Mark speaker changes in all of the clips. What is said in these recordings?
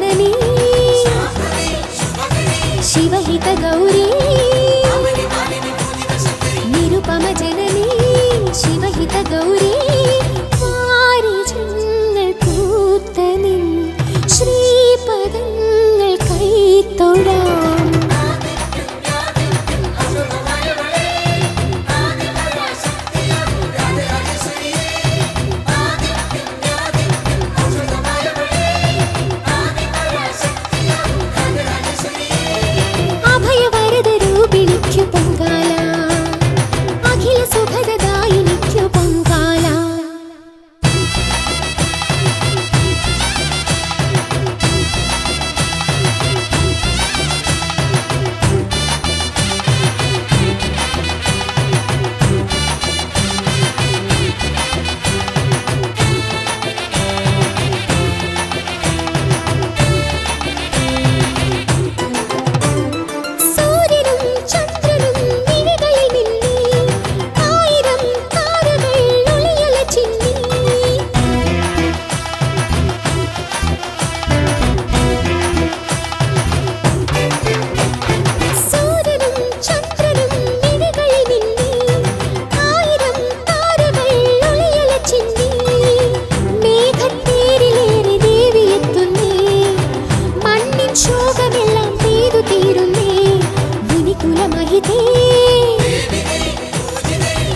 Speaker 1: जननी शिवहित गौरी निरुपम जननी शिवहित गौरी പാരിജങ്ങൾ പൂത്തനിൻ ശ്രീപദങ്ങൾ കൈത്തൊഴാം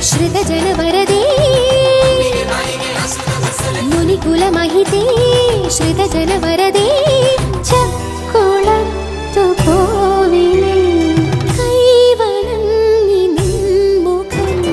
Speaker 1: श्रितजनवरदे मुनिकुलमहिते श्रितजनवरदे चक्कुळत्तु कोविले कैवणङ्गि निन्मुखम्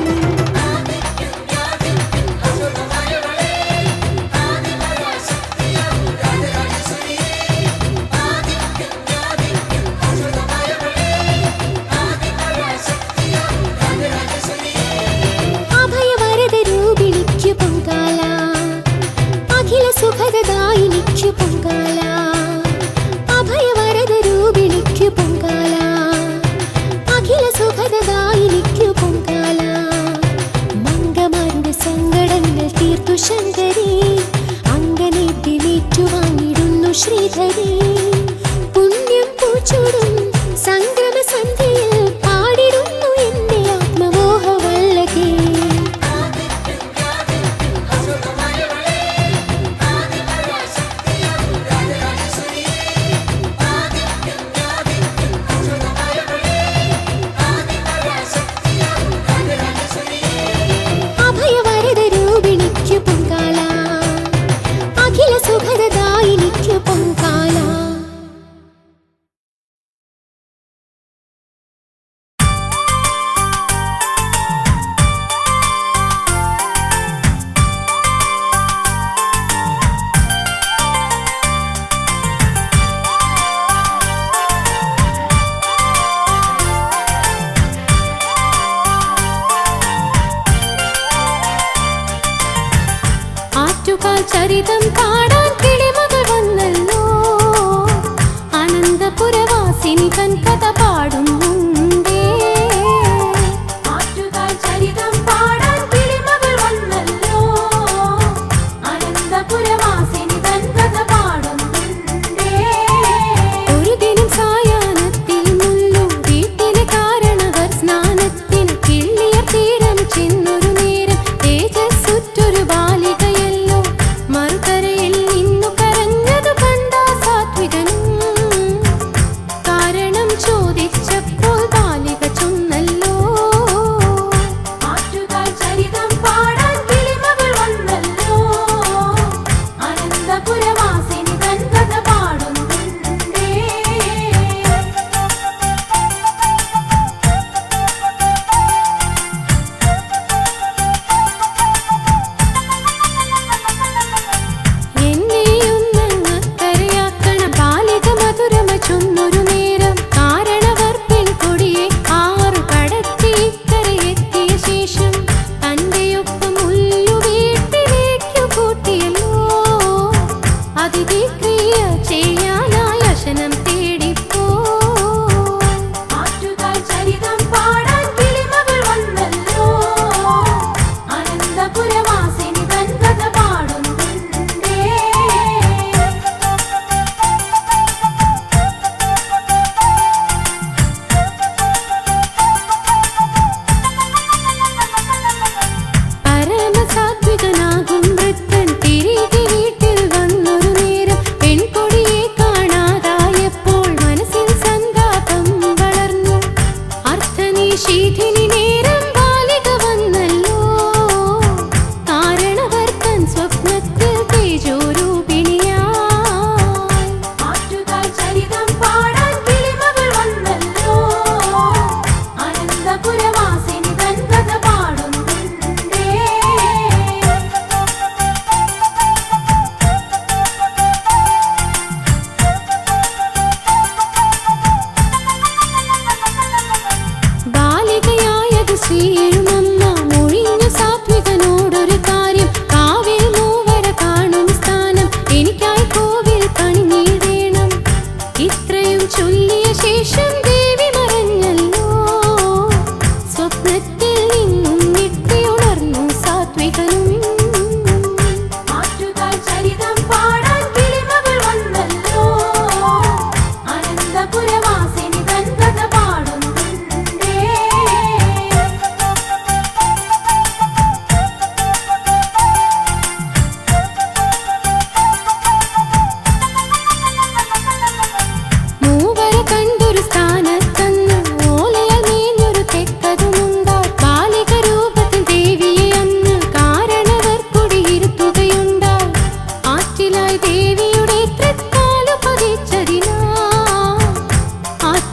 Speaker 1: സുഖദായിനിക്കു പൊങ്കാല അഭയവരദ രൂപിണിക്കു പൊങ്കാല അഖില സുഖദായിനിക്കു പൊങ്കാല മംഗമാരുടെ സങ്കടങ്ങൾ തീർത്തു ശങ്കരി അങ്ങനെ തിമേറ്റുവാങ്ങിടുന്നു ശ്രീധരി പുണ്യം പൂച്ചൂടും സംക്രമ സന്ധ്യയിൽ പാടിടുന്നു എന്റെ ആത്മമോഹ വല്ലകേ സുഖദായിനിക്കു പൊങ്കാല ആറ്റുകാൽ ചരിതം പാടാൻ കിളിമകൾ വന്നല്ലോ അനന്തപുരവാസിനി തൻ കഥ പാടും മുമ്പേ ആറ്റുകാൽ ചരിതം പാടാൻ കിളിമകൾ വന്നല്ലോ അനന്തപുരവാസിനി തൻ കഥ പാടും മുമ്പേ ഒരു ദിനം സായാഹ്നത്തിൽ മുല്ലു വീട്ടിലെ കാരണവർ സ്നാനത്തിന് കിള്ളിയർ തീരം ചെന്നൊരു നേരം തേജസ്സുറ്റൊരു ബാലികയല്ലോ മറുകരയിൽ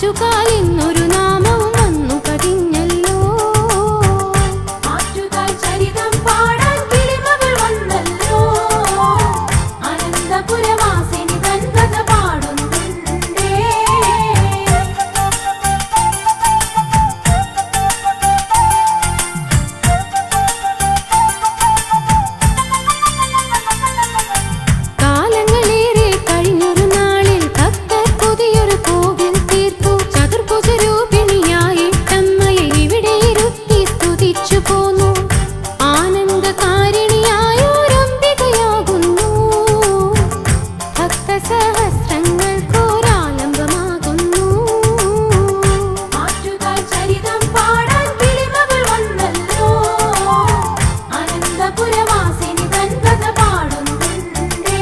Speaker 1: ആറ്റുകാലെന്നൊരു നാമവും വന്നു പതിഞ്ഞല്ലോ.
Speaker 2: ആറ്റുകാൽ ചരിതം പാടാൻ കിളിമകൾ വന്നല്ലോ. അനന്തപുരവാസിനി തൻ കഥ പാടുന്നുണ്ടേ.
Speaker 1: കാലങ്ങളേറെ കഴിഞ്ഞൊരു നാളിൽ ഭക്തർ പുതിയൊരു കോവിൽ തീർത്തു. ചതുർഭുജരൂപിണിയായിട്ടമ്മയെ ഇവിടെ ഇരുത്തി സ്തുതിച്ചു പോന്നു. ആനന്ദകാരിണിയായൊരംബികയാകുന്നു. ഭക്തസഹസ്രങ്ങൾക്കൊരാലംബമാകുന്നു.
Speaker 2: ആറ്റുകാൽ ചരിതം പാടാൻ കിളിമകൾ വന്നല്ലോ. അനന്തപുരവാസിനി തൻ കഥ പാടുന്നുണ്ടേ.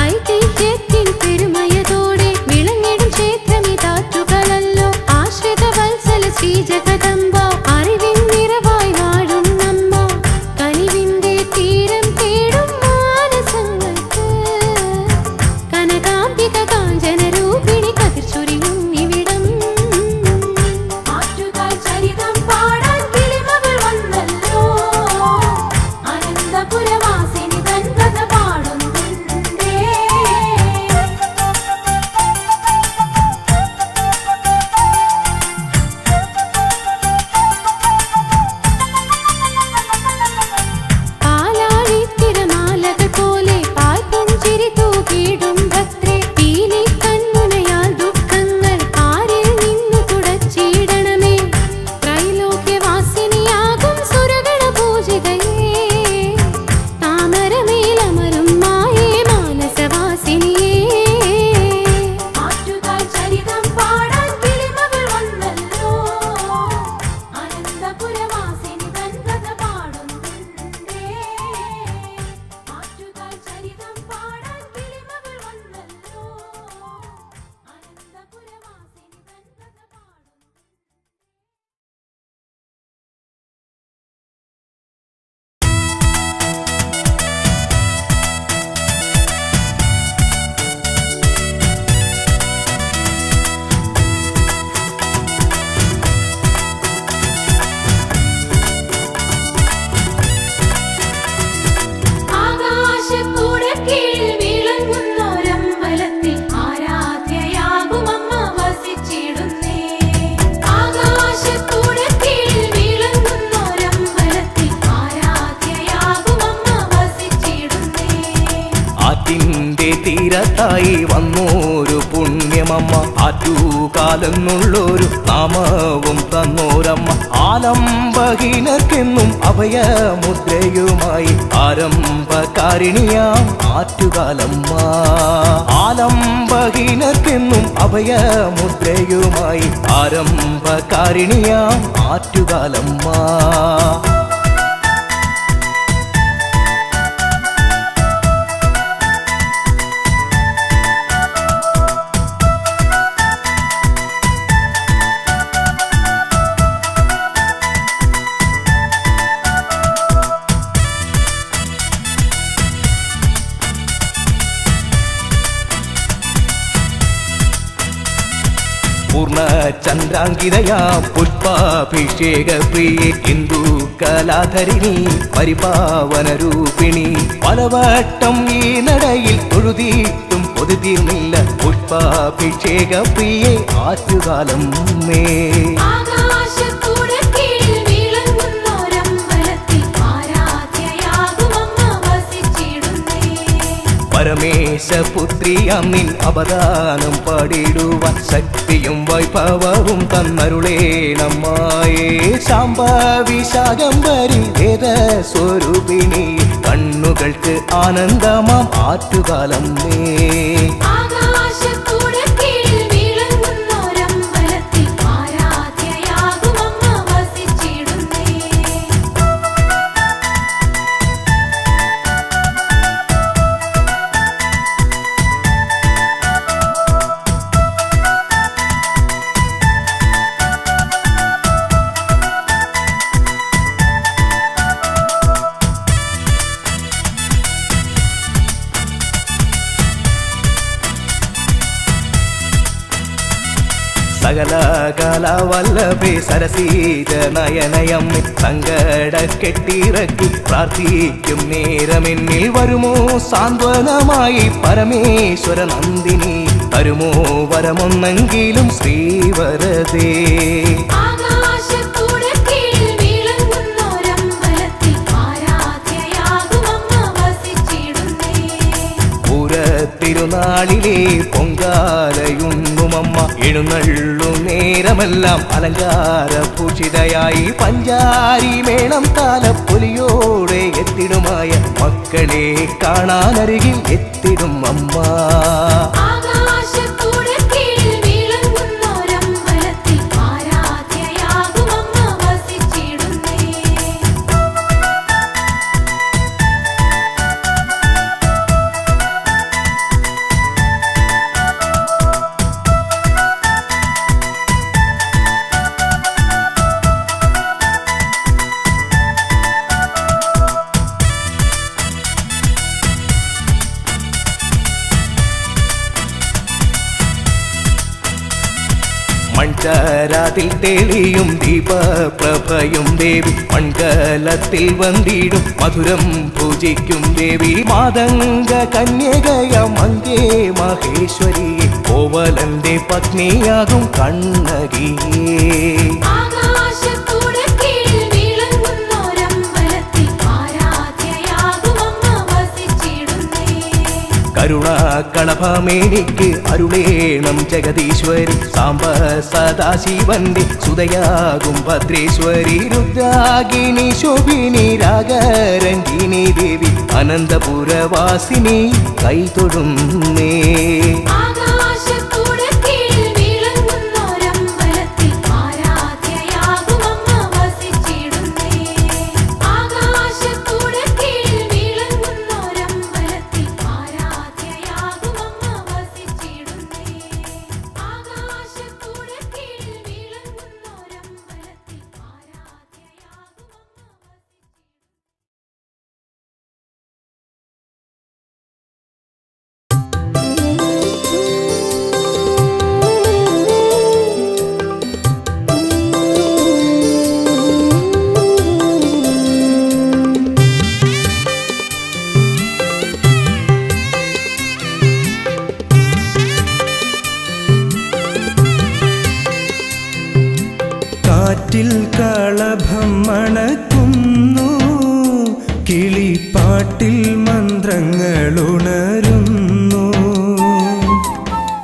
Speaker 1: ഐതിഹ്യത്തിൻ പെരുമയതോടെ വിളങ്ങിടും ക്ഷേത്രമിതാറ്റുകളല്ലോ. ആശ്രിത വത്സല ശ്രീജഗദംബ അറിവിൻ നിറവായി വാഴും നമ്മ. കനിവിന്റെ തീരം തേടും മാനസങ്ങൾക്ക് കനകാംബിക കാഞ്ചന രൂപിണി കതിർ ചൊരിയും ഇവിടം.
Speaker 2: ആറ്റുകാൽ ചരിതം പാടാൻ കിളിമകൾ വന്നല്ലോ. അനന്തപുരവാസിനി തൻ കഥ പാടുന്നുണ്ടേ.
Speaker 1: പാലാഴി തിരമാലകൾ പോലെ പാൽപുഞ്ചിരി തൂകിടും ഭക്തരെ. പീലി കൺമുനയാൽ ദുഃഖങ്ങൾ ആരിൽ നിന്നു തുടച്ചിടണമേ. ത്രൈലോക്യവാസിനിയാകും സുരഗണ പൂജിതയേ. താമരമേലമരും മായേ മാനസവാസിനിയേ.
Speaker 2: ആറ്റുകാൽ ചരിതം പാടാൻ കിളിമകൾ വന്നല്ലോ. അനന്തപുരവാസിനി തൻ കഥ പാടുന്നുണ്ടേ. ആറ്റുകാൽ ചരിതം പാടാൻ കിളിമകൾ വന്നല്ലോ. അനന്തപുരവാസിനി തൻ കഥ ആകാശക്കൂടക്കീഴിൽ വിളങ്ങുന്നൊരമ്പലത്തിൽ ആരാധ്യയാകുമമ്മ വസിച്ചിടുന്നേ. ആകാശക്കൂടക്കീഴിൽ വിളങ്ങുന്നൊരമ്പലത്തിൽ ആരാധ്യയാകുമമ്മ വസിച്ചിടുന്നേ.
Speaker 3: ആറ്റിന്റെ തീരത്തായി വന്നോരു പുണ്യമമ്മ, ആറ്റുകാലെന്നുള്ളൊരു നാമവും തന്നോരമ്മ. ആലംബഹീനർക്കെന്നും അഭയമുദ്രയുമായി ആരംഭകാരിണിയാം ആറ്റുകാലമ്മ. ആലംബഹീനർക്കെന്നും അഭയമുദ്രയുമായി ആരംഭകാരിണിയാം ആറ്റുകാലമ്മ. പൂർണ്ണചന്ദ്രാങ്കിതയാം പുഷ്പാഭിഷേക പ്രിയേ ഹിന്ദു കലാധരിണി പരിപാവനരൂപിണി. പലവട്ടം ഈ നടയിൽ തൊഴുതിയിട്ടും പൊതുതീർന്നില്ല പുഷ്പാഭിഷേക പ്രിയേ ആറ്റുകാലമ്മേ.
Speaker 2: ആകാശക്കൂടക്കീഴിൽ വിളങ്ങുന്നൊരമ്പലത്തിൽ ആരാധ്യയാകുമമ്മ വസിച്ചിടുന്നേ.
Speaker 3: പരമേശപുത്രിയാം നിൻ അവദാനം പാടിടുവാൻ ശക്തിയും വൈഭവവും തന്നരുളേണമ്മായേ. ശാംഭവി ശാകംബരി വേദസ്വരൂപിണി കണ്ണുകൾക്ക് ആനന്ദമാം ആറ്റുകാലമ്മേ.
Speaker 2: ആകാശക്കൂടക്കീഴിൽ വിളങ്ങുന്നൊരമ്പലത്തിൽ ആരാധ്യയാകുമമ്മ വസിച്ചിടുന്നേ.
Speaker 3: സകല കലാവല്ലഭേ സരസീജ നയനയമ്മേ സങ്കട കെട്ടിറക്കി പ്രാർത്ഥിക്കും നേരമെന്നിൽ വരുമോ സാന്ത്വനമായി പരമേശ്വര നന്ദിനി തരുമോ വരമൊന്നെങ്കിലും ശ്രീവരദേ തിരുനാളിലെ പൊങ്കാലയുണ്ണുമമ്മ എഴുന്നള്ളു നേരമെല്ലാം അലങ്കാര പൂഷിതയായി പഞ്ചാരി മേളം താലപ്പൊലിയോടെ എത്തിടുമായ മക്കളെ കാണാനരികിൽ എത്തിടും അമ്മ മൺചാരാതിൽ തെളിയും ദീപപ്രഭയും ദേവി മൺകലത്തിൽ വന്നിടും മധുരം പൂജിക്കും ദേവി മാതംഗ കന്യകയ മങ്കേ മഹേശ്വരി കോവലന്റെ പത്നിയാകും കണ്ണകിയേ കരുണാകളഭമേനിക്ക് അരുളേണം ജഗദീശ്വരി സാംബ സദാശിവന്റെ സുതയാകും ഭദ്രേശ്വരി രുദ്രാഗിനി ശോഭിനി രാഗരഞ്ജിനി ദേവി അനന്തപുരവാസിനി കൈതൊഴുന്നേ
Speaker 4: കാറ്റിൽ കളഭം മണക്കുന്നു കിളിപ്പാട്ടിൽ മന്ത്രങ്ങളുണരുന്നു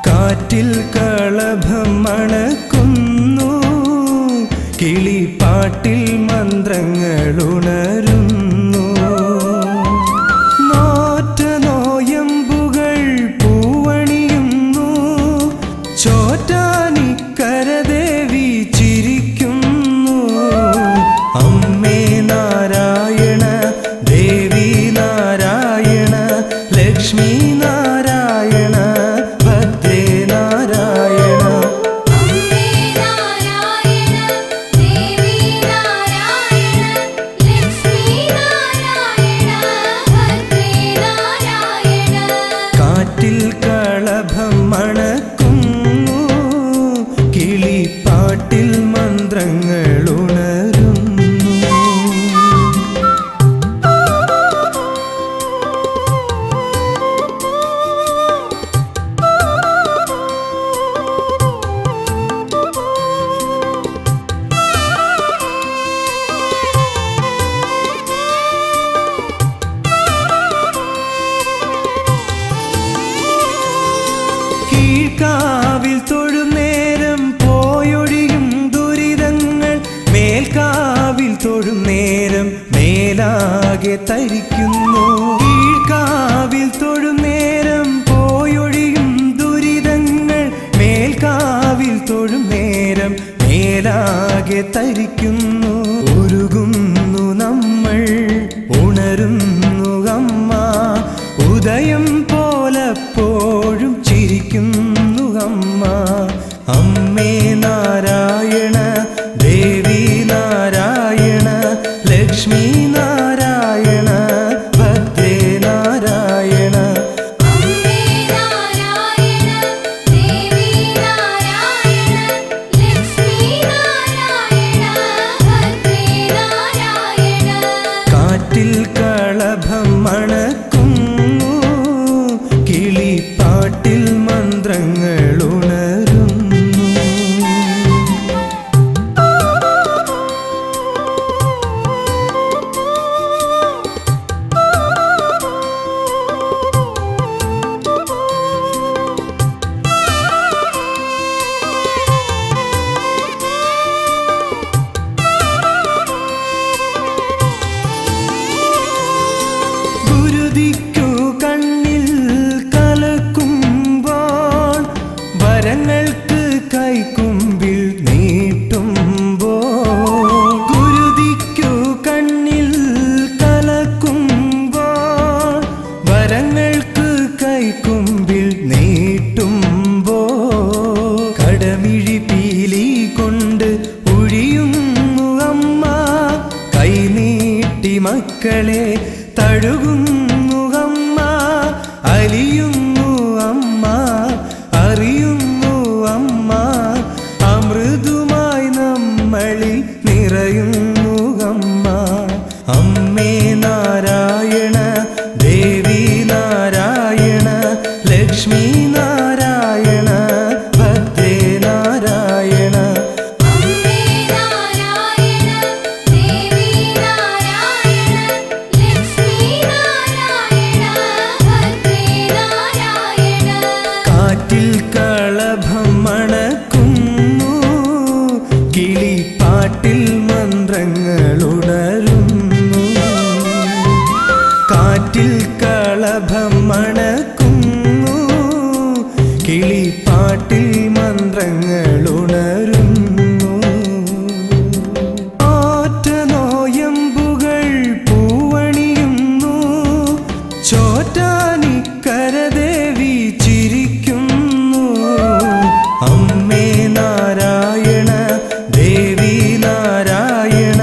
Speaker 4: കാറ്റിൽ കളഭം മണക്കുന്നു കിളിപ്പാട്ടിൽ മന്ത്രങ്ങളുണരുന്നു നോറ്റ നോയമ്പുകൾ പൂവണിയുന്നു ചോറ്റാനിക്കരദേവി ചിരിക്കുന്നു അമ്മേ നാരായണ ദേവി നാരായണ ലക്ഷ്മി നാരായണ ഭദ്രേ നാരായണ കാറ്റിൽ കളഭം മണക്കുന്നു കിളിപ്പാട്ടിൽ മന്ത്രങ്ങളുണരുന്നു കീഴ്ക്കാവിൽ തൊഴുന്നേരം പോയൊഴിയും ദുരിതങ്ങൾ മേൽക്കാവിൽ തൊഴുന്നേരം മേലാകെ തരിക്കുന്നു കീഴ്ക്കാവിൽ തൊഴുന്നേരം പോയൊഴിയും ദുരിതങ്ങൾ മേൽക്കാവിൽ തൊഴുന്നേരം മേലാകെ തരിക്കുന്നു ഉരുകുന്നു നമ്മൾ ഉണരുന്നു അമ്മ ഉദയം പോലപ്പോഴും ചിരിക്കുന്നു അമ്മ അമ്മേ നാരായണ ദേവി നാരായണ ലക്ഷ്മി നാരായണ ഭദ്രേ നാരായണ മക്കളെ തഴുകുന്നു അമ്മ, അലിയുന്നു അമ്മ, അറിയുന്നു അമ്മ, അമൃതുമായി നമ്മളിൽ നിറയുന്നു അമ്മ. അമ്മേ നാരായണ, ദേവി നാരായണ, ലക്ഷ്മി നാരായണ, ഭദ്രേ നാരായണ.
Speaker 2: അമ്മേ നാരായണ, ദേവി നാരായണ, ലക്ഷ്മി നാരായണ, ഭദ്രേ നാരായണ.
Speaker 4: കാറ്റിൽ കളഭം മണക്കുന്നു, കിളിപ്പാട്ടിൽ മന്ത്രങ്ങളുണരുന്നു. കാറ്റിൽ കളഭം മണക്കുന്നു, കിളിപ്പാട്ടിൽ മന്ത്രങ്ങളുണരുന്നു. ആറ്റനോയമ്പുകൾ പൂവണിയുന്നു, ചോറ്റാനിക്കരദേവി ചിരിക്കുന്നു. അമ്മേ നാരായണ, ദേവി നാരായണ,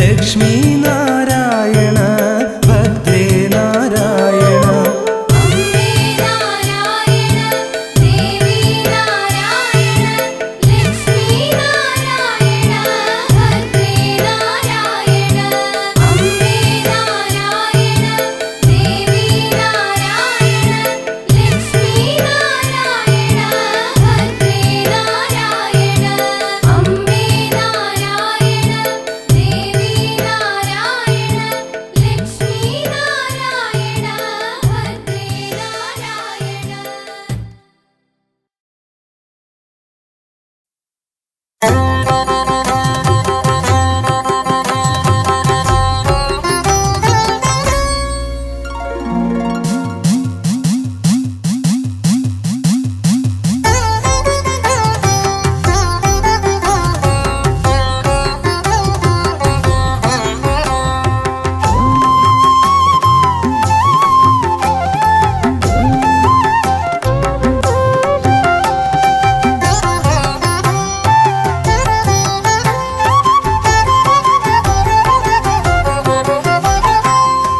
Speaker 4: ലക്ഷ്മി നാരായണ, ഭദ്രേ നാരായണ.
Speaker 2: അമ്മേ നാരായണ, ദേവി നാരായണ, ലക്ഷ്മി നാരായണ, ഭദ്രേ നാരായണ. അമ്മേ നാരായണ, ദേവി നാരായണ, ലക്ഷ്മി നാരായണ, ഭദ്രേ നാരായണ. അമ്മേ നാരായണ, ദേവി നാരായണ, ലക്ഷ്മി നാരായണ, ഭദ്രേ നാരായണ.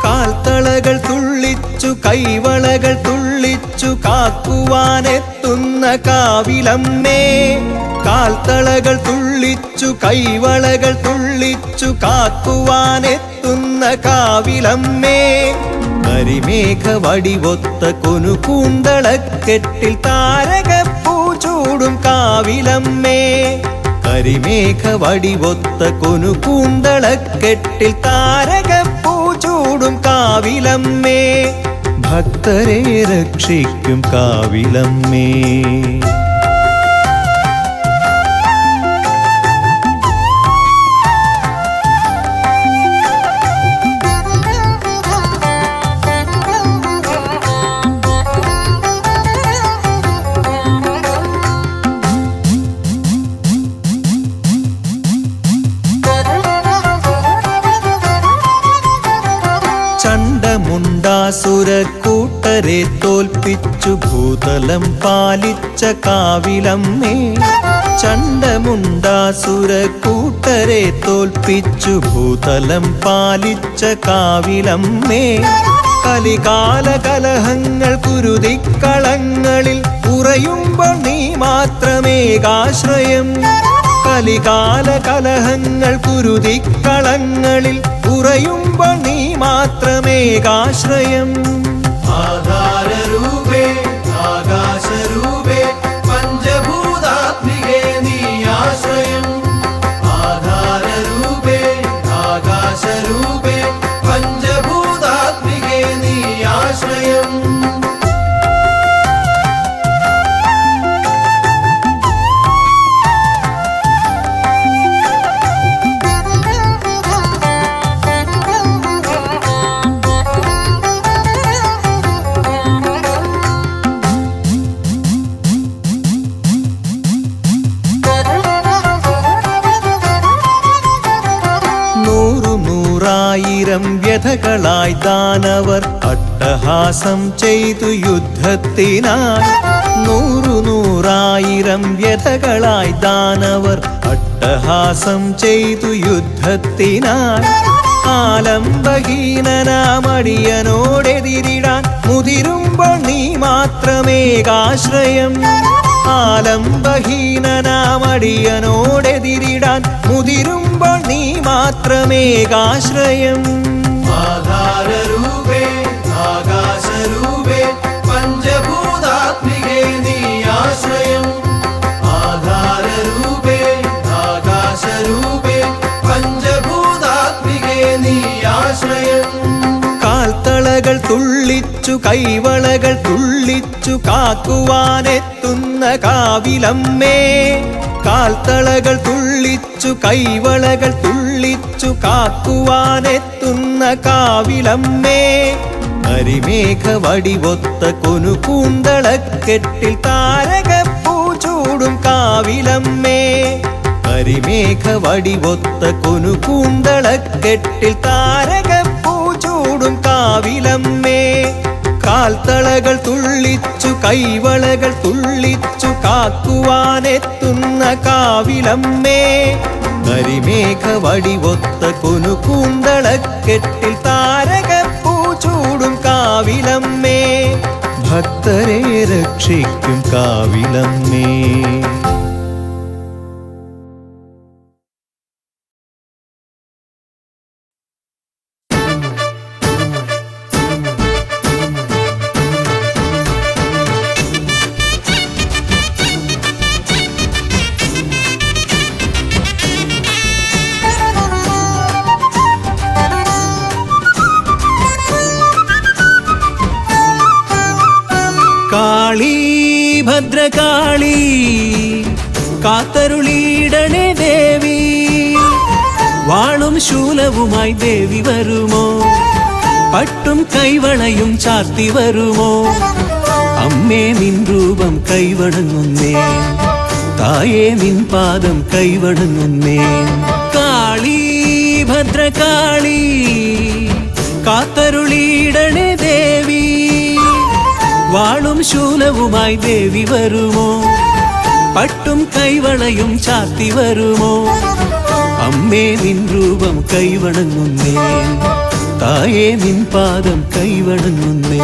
Speaker 3: കാൽത്തളകൾ തുള്ളിച്ചു കൈവളകൾ തുള്ളിച്ചു കാക്കുവാനെത്തുന്ന കാവിലമ്മേ. കാൽത്തളകൾ തുള്ളിച്ചു കൈവളകൾ തുള്ളിച്ചു കാക്കുവാനെത്തുന്ന കാവിലമ്മേ. കരിമേഘ വടിവൊത്ത കൊനുകൂന്തളക്കെട്ടിൽ താരകപ്പൂ ചൂടും കാവിലമ്മേ. കരിമേഘ വടിവൊത്ത കൊനുകൂന്തളക്കെട്ടിൽ താരകപ്പൂ ചൂടും കാവിലമ്മേ. ഭക്തരെ രക്ഷിക്കും കാവിലമ്മേ. ചണ്ഡമുണ്ടാസുരക്കൂട്ടരെ തോൽപ്പിച്ചു ഭൂതലം പാലിച്ച കാവിലമ്മേ. ചണ്ഡമുണ്ടാസുരക്കൂട്ടരെ തോൽപ്പിച്ചു ഭൂതലം പാലിച്ച കാവിലമ്മേ. കലികാല കലഹങ്ങൾ കുരുതിക്കളങ്ങളിൽ ഉറയുമ്പോൾ നീ മാത്രമേകാശ്രയം. കലികാല കലഹങ്ങൾ കുരുതിക്കളങ്ങളിൽ ഉറയുമ്പോൾ നീ മാത്രമേകാശ്രയം. ആധാരരൂപേ ആകാശരൂപേ പഞ്ചഭൂതാത്മികേ നീ ആശ്രയം. ആധാരരൂപേ ആകാശരൂപേ പഞ്ചഭൂതാത്മികേ നീ ആശ്രയം. നൂറായിരം വ്യഥകളായി ദാനവർ അട്ടഹാസം ചെയ്തു യുദ്ധത്തിനായി. നൂറായിരം വ്യഥകളായി ദാനവർ അട്ടഹാസം ചെയ്തു യുദ്ധത്തിനായി. ആലംബഹീനനാമടിയനോടെതിരിടാൻ മുതിരുമ്പോൾ നീ മാത്രമേകാശ്രയം. ആലംബഹീനനാമടിയനോടെതിരിടാൻ മുതിരുമ്പോൾ നീ മാത്രമേകാശ്രയം. ആധാരരൂപേ ആകാശരൂപേ പഞ്ചഭൂതാത്മികേ നീ ആശ്രയം. ആധാരരൂപേ ആകാശരൂപേ പഞ്ചഭൂതാത്മികേ നീ ആശ്രയം. കാൽത്തളകൾ തുള്ളിച്ചു കൈവളകൾ തുള്ളിച്ചു കാക്കുവാനെത്തുന്ന കാവിലമ്മേ. കാൽത്തളകൾ തുള്ളിച്ചു കൈവളകൾ തുള്ളിച്ചു കാക്കുവാനെത്തുന്ന കാവിലമ്മേ. കരിമേഘ വടിവൊത്ത കൊനുകൂന്തളക്കെട്ടിൽ താരകപ്പൂ ചൂടും കാവിലമ്മേ. കരിമേഘ വടിവൊത്ത കൊനുകൂന്തളക്കെട്ടിൽ താരകപ്പൂ ചൂടും കാവിലമ്മേ. കാൽത്തളകൾ തുള്ളിച്ചു കൈവളകൾ തുള്ളിച്ചു കാക്കുവാനെത്തുന്ന കാവിലമ്മേ. കരിമേഘ വടിവൊത്ത കൊനുകൂന്തളക്കെട്ടിൽ താരകപ്പൂ ചൂടും കാവിലമ്മേ. ഭക്തരെ രക്ഷിക്കും കാവിലമ്മേ.
Speaker 4: കാളി ഭദ്രകാളി കാത്തരുളിയിടണേ ദേവി. വാളും ശൂലവുമായി ദേവി വരുമോ? പട്ടും കൈവളയും ചാർത്തി വരുമോ? അമ്മേ നിൻ രൂപം കൈവണങ്ങുന്നേ, തായേ നിൻ പാദം കൈവണങ്ങുന്നേ. കാളി ഭദ്രകാളി കാത്തരുളിയിടണേ ദേവി. വാളും ശൂലവുമായി ദേവി വരുമോ? പട്ടും കൈവളയും ചാർത്തി വരുമോ? അമ്മേ നിൻ രൂപം കൈവണങ്ങുന്നേ, തായേ നിൻ പാദം കൈവണങ്ങുന്നേ.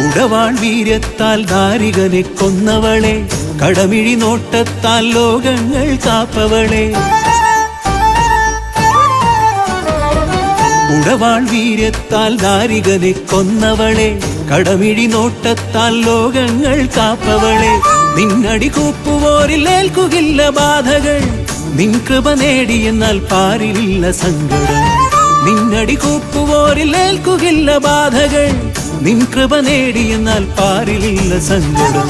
Speaker 4: ഉടവാൾ വീര്യത്താൽ ദാരികനെ കൊന്നവളെ, കടമിഴി നോട്ടത്താൽ ലോകങ്ങൾ കാപ്പവളെ. ഉടവാൾ വീര്യത്താൽ ദാരികനെ കൊന്നവളെ, കടമിഴി നോട്ടത്താൽ ലോകങ്ങൾ കാപ്പവളെ. നിന്നടി കൂപ്പുവോരിൽ ഏൽക്കുകില്ല ബാധകൾ, നിൻ കൃപ നേടിയെന്നാൽ പാരിലില്ല സങ്കടം. നിന്നടി കൂപ്പുവോരിൽ ഏൽക്കുകില്ല ബാധകൾ, നിൻ കൃപ നേടിയെന്നാൽ പാരിലില്ല സങ്കടം.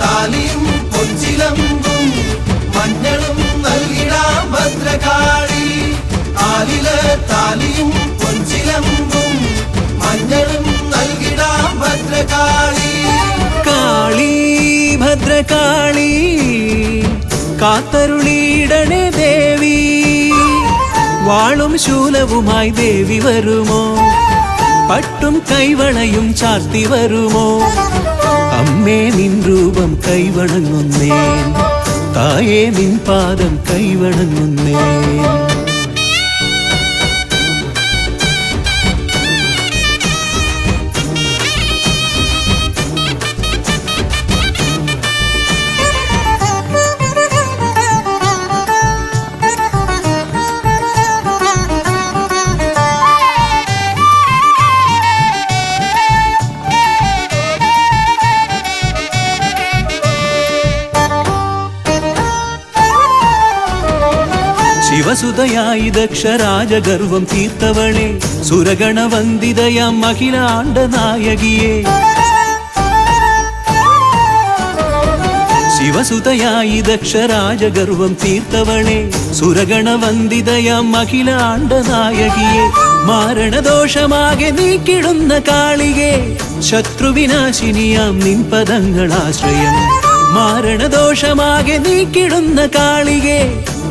Speaker 3: താലിയും പൊൻചിലമ്പും മഞ്ഞളും നൽകിടാം ഭദ്രകാളി. താലിയും പൊൻചിലമ്പും മഞ്ഞളും നൽകിടാം ഭദ്രകാളി.
Speaker 4: കാളി ഭദ്രകാളി കാത്തരുളിയിടണേ ദേവി. വാളും ശൂലവുമായി ദേവി വരുമോ? പട്ടും കൈവളയും ചാർത്തി വരുമോ? അമ്മേ നിൻ രൂപം കൈവണങ്ങുന്നേ, തായേ നിൻ പാദം കൈവണങ്ങുന്നേ. ശിവസുതയായി ദക്ഷരാജഗർവം തീർത്തവളെ, സുരഗണവന്ദിതയാം അഖിലാണ്ട നായകിയെ. ശിവസുതയായി ദക്ഷരാജഗർവം തീർത്തവളെ, സുരഗണവന്ദിതയാം അഖിലാണ്ട നായകിയെ. മാരണദോഷമാകെ നീക്കിടുന്ന കാളികേ ശത്രുവിനാശിനിയാം നിൻ പദങ്ങളാശ്രയം മാരണദോഷമാകെ നീക്കിടുന്ന കാളികേ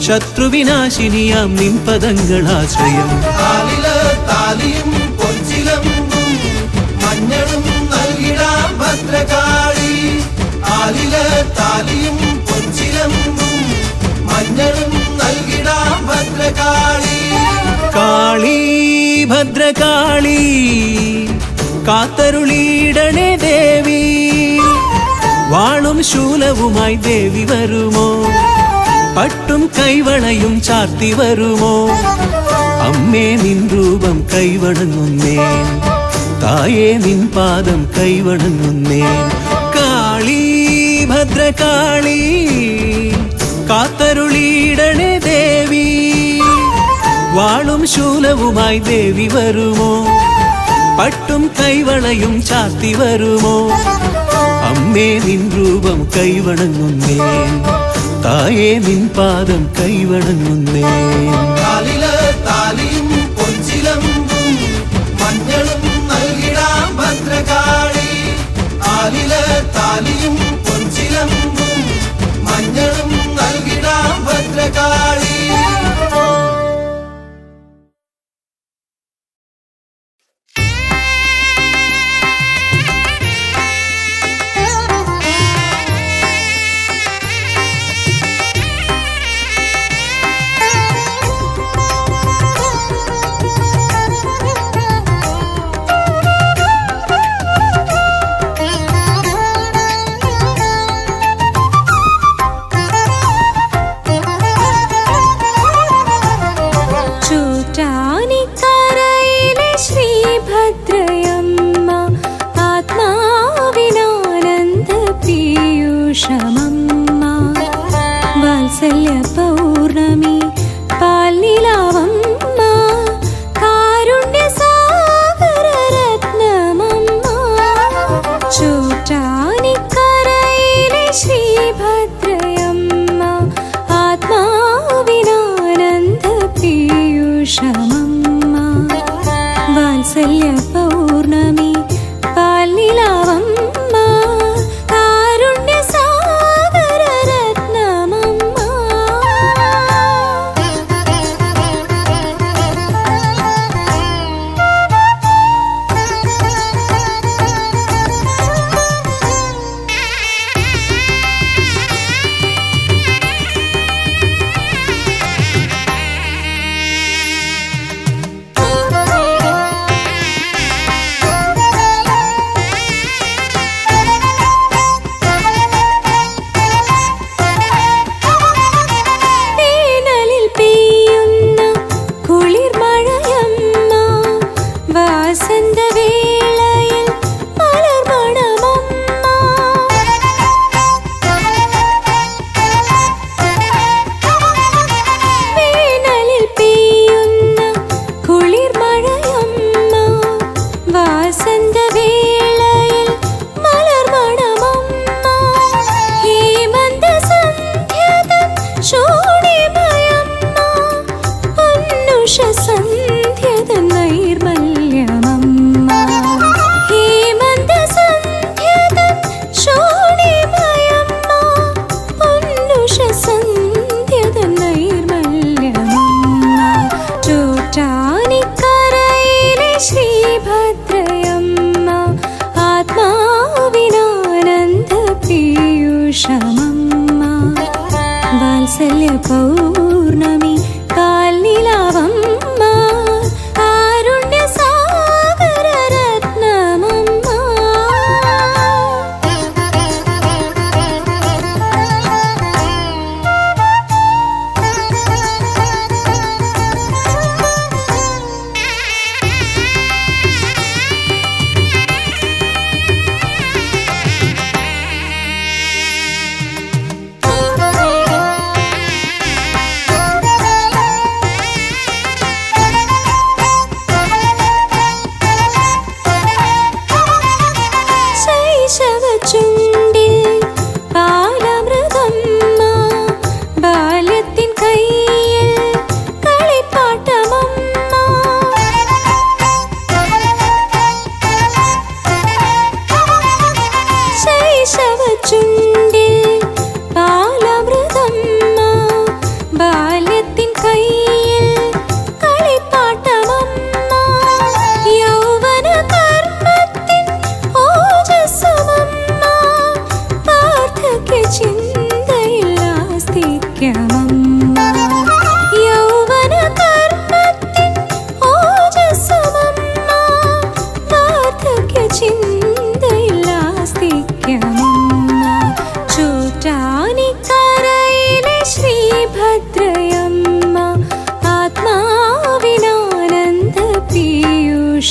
Speaker 4: ശത്രുവിനാശിനിയാം നിൻ പദങ്ങളാശ്രയം
Speaker 3: കാലില് താലിയും പൊൻചിലമ്പും മഞ്ഞളും നൽകിടാം ഭദ്രകാളി കാലില് താലിയും പൊൻചിലമ്പും മഞ്ഞളും നൽകിടാം ഭദ്രകാളി
Speaker 4: കാളി ഭദ്രകാളി കാത്തരുളിയിടണേ ദേവി വാളും ശൂലവുമായി ദേവി വരുമോ പട്ടും കൈവളയും ചാർത്തി വരുമോ അമ്മേ നിൻ രൂപം കൈവണങ്ങുന്നേ തായേ നിൻ പാദം കൈവണങ്ങുന്നേ കാളി ഭദ്രകാളി കാത്തരുളിയിടണേ ദേവി വാളും ശൂലവുമായി ദേവി വരുമോ പട്ടും കൈവളയും ചാർത്തി വരുമോ അമ്മേ നിൻ രൂപം കൈവണങ്ങുന്നേ തായേ നിൻ പാദം കൈവണങ്ങുന്നേ
Speaker 3: കാലില് താലിയും പൊൻചിലമ്പും മഞ്ഞളും നൽകിടാം ഭദ്രകാളി കാലില് താലിയും പൊൻചിലമ്പും മഞ്ഞളും നൽകിടാം ഭദ്രകാളി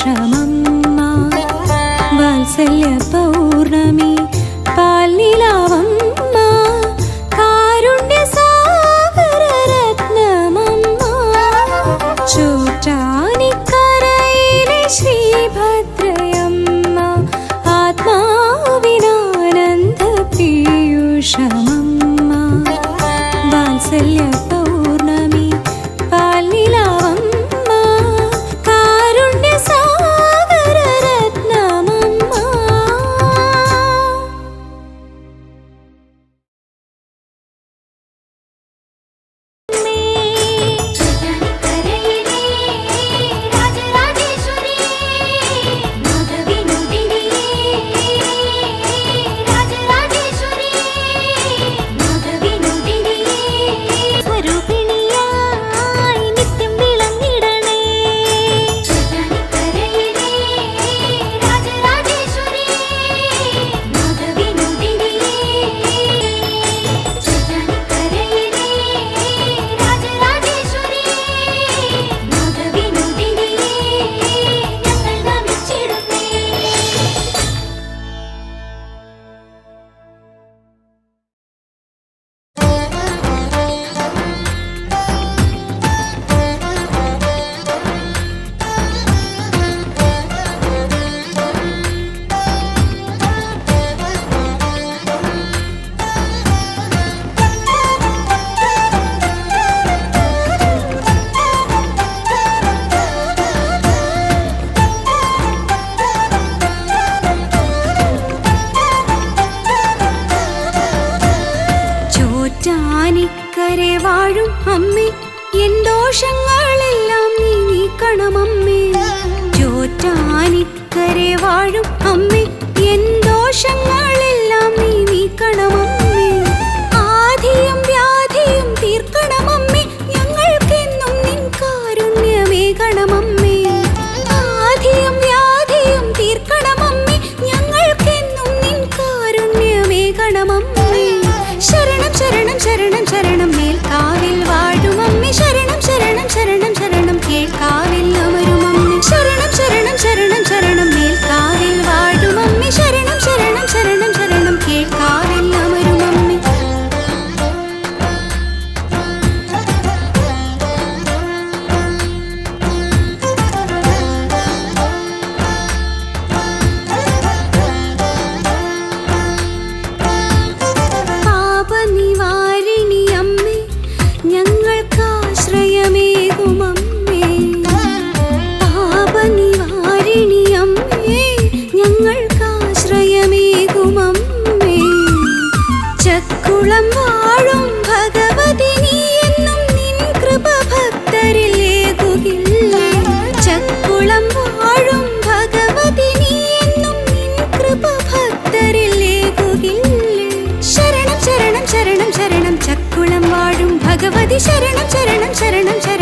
Speaker 1: പീയൂഷമമ്മ വാത്സല്യ പൗർണമി പാൽനിലാവമ്മ കാരുണ്യ സാഗര രത്നമമ്മ ചോറ്റാനിക്കരയിലെ ശ്രീഭദ്രയമ്മ ആത്മാവിനാനന്ദ പീയൂഷമമ്മ വാത്സല്യ പൗർണമി പാൽനിലാവമ്മ കാരുണ്യ സാഗര രത്നമമ്മ.
Speaker 2: ചോറ്റാനിക്കരയിലെ രാജരാജേശ്വരി നാദവിനോദിനി രാജരാജേശ്വരി നാദവിനോദിനി
Speaker 1: സ്വരൂപിണിയായി നിത്യം വിളങ്ങിടണേ
Speaker 2: ചോറ്റാനിക്കരയിലെ രാജരാജേശ്വരി നാദവിനോദിനി ചോറ്റാനിക്കരയിലെ രാജരാജേശ്വരി നാദവിനോദിനി ഞങ്ങൾ നമിച്ചിടുന്നേ.
Speaker 1: ചോറ്റാനിക്കരെ വാഴും അമ്മേ എൻ ദോഷങ്ങളെല്ലാം നീ നീക്കണമമ്മേ ചോറ്റാനിക്കരെ വാഴും അമ്മേ എൻ ദോഷങ്ങളെല്ലാം നീ നീക്കണമമ്മേ ആധിയും വ്യാധിയും തീർക്കണമമ്മേ ഞങ്ങൾക്കെന്നും നിൻ കാരുണ്യമേകണമമ്മേ ആധിയും വ്യാധിയും തീർക്കണമമ്മേ ഞങ്ങൾക്കെന്നും നിൻ കാരുണ്യമേകണമമ്മേ ശരണം ശരണം ശരണം ശരണം മേൽക്കാവിൽ വാഴുമമ്മേ ശരണം ശരണം ശരണം ശരണം കേൾക്കാവിൽ അമരുമമ്മേ ശരണം ശരണം ശരണം ശരണം മേൽക്കാവിൽ വാഴുമമ്മേ ശരണം ശരണം ശരണം ശരണം കേൾക്കാവിൽ അമരുമമ്മേ. പാപനിവാരിണി അമ്മേ ഞങ്ങൾക്കാശ്രയമേകുമമ്മേ പാപനിവാരിണി അമ്മേ ഞങ്ങൾക്കാശ്രയമേകുമമ്മേ ചക്കുളം വാഴും ഭഗവതി നീ എന്നും നിൻ കൃപ ഭക്തരിലേകുകില്ലേ ചക്കുളം വാഴും ഭഗവതി നീ എന്നും നിൻ കൃപ ഭക്തരിലേകുകില്ലേ ശരണം ശരണം ശരണം ശരണം ചക്കുളം വാഴും ഭഗവതി ശരണം ശരണം ശരണം ശരണം